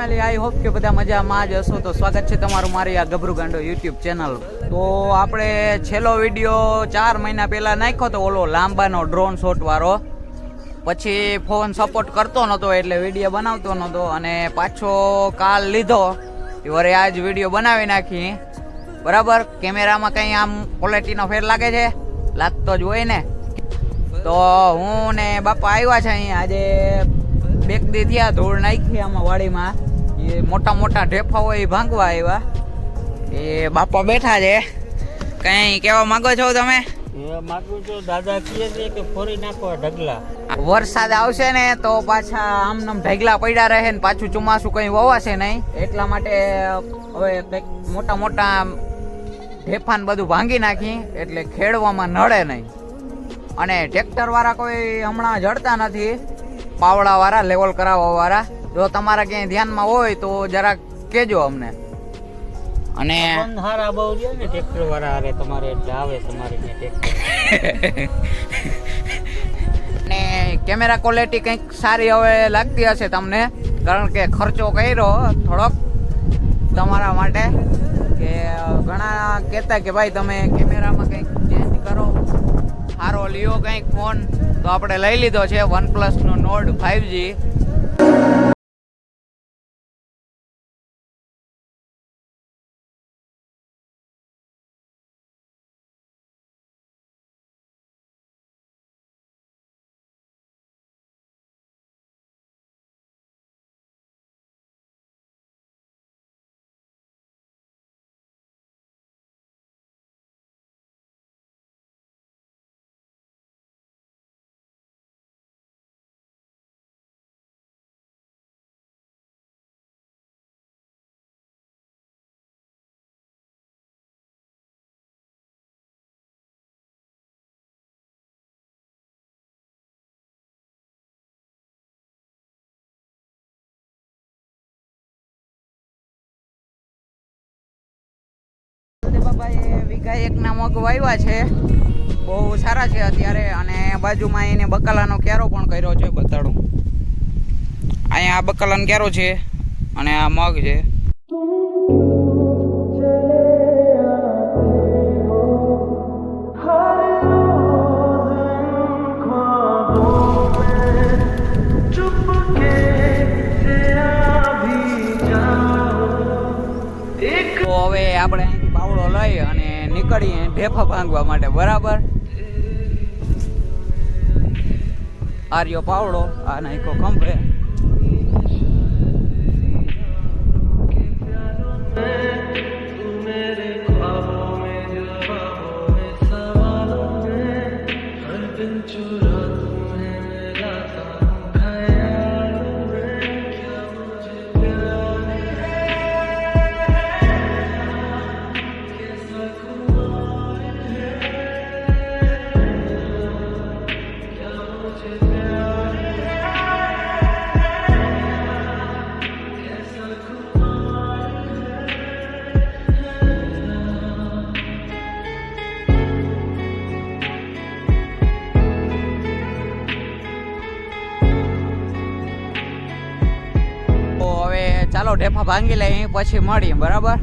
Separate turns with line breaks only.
Family, I hope કે બધા મજામાં જ હશો. તો સ્વાગત છે તમારું મારી આ ગભરું ગાંડો યુટ્યુબ ચેનલ. તો આપણે છેલ્લો વિડીયો 4 મહિના પહેલા નાખ્યો તો, ઓલો લાંબાનો ડ્રોન શોટ વાળો. પછી ફોન સપોર્ટ કરતો નહોતો એટલે વિડીયો બનાવતો નહોતો, અને પાછો કાલ લીધો વરે આજ વિડીયો બનાવી નાખી. બરાબર, કેમેરામાં કંઈ આમ ક્વોલિટીનો ફેર લાગે છે? લાગતો જ હોય ને. તો હું ને બાપા આવ્યા છે અહીંયા આજે. 2 દી થયા ધૂળ નાખી આમાં વાડીમાં. એ મોટા મોટા ઢેફા હોય એ ભાંગવા આવ્યા. એ બાપા બેઠા છે. કઈ કેવા માંગો છો તમે?
માગું છું, દાદા કહે છે કે ફોરી નાખો ઢગલા.
વરસાદ આવશે ને તો પાછા આમ ઢગલા પડ્યા રહે ને પાછું ચોમાસું કઈ વવાશે નહીં, એટલા માટે હવે કંઈક મોટા મોટા ઢેફાન બધું ભાંગી નાખી એટલે ખેડવામાં નડે નહીં. અને ટ્રેક્ટર વાળા કોઈ હમણાં જડતા નથી, પાવડા વાળા, લેવલ કરાવવા વાળા. જો તમારા ક્યાંય ધ્યાનમાં હોય તો જરાક કહેજો અમને. અને
હારા બહુ છે ને ટ્રેક્ટર વાળા હારે તમારે, એટલે આવે તમારે ટ્રેક્ટર.
અને કેમેરા ક્વોલિટી કંઈક સારી હવે લાગતી હશે તમને, કારણ કે ખર્ચો કર્યો થોડોક તમારા માટે. કે ઘણા કહેતા કે ભાઈ તમે કેમેરામાં કંઈક ચેન્જ કરો, સારો લ્યો કંઈક ફોન. તો આપણે લઈ લીધો છે OnePlus નો Nord 5G. વીઘા 1 ના મગ વાવ્યા છે, બહુ સારા છે અત્યારે. અને બાજુમાં એને બકાલાનો ક્યારો પણ કર્યો છે, બતાડું. અહીંયા આ બકાલાનો ક્યારો છે અને આ મગ છે. તો હવે આપણે પાવડો લઈ અને નીકળીએ ઢેફા ભાંગવા માટે. બરાબર, આર્યો પાવડો આ નાખ્યો ખંભે. ચાલો ઢેફા ભાંગી લઈએ પછી મળીએ. બરાબર.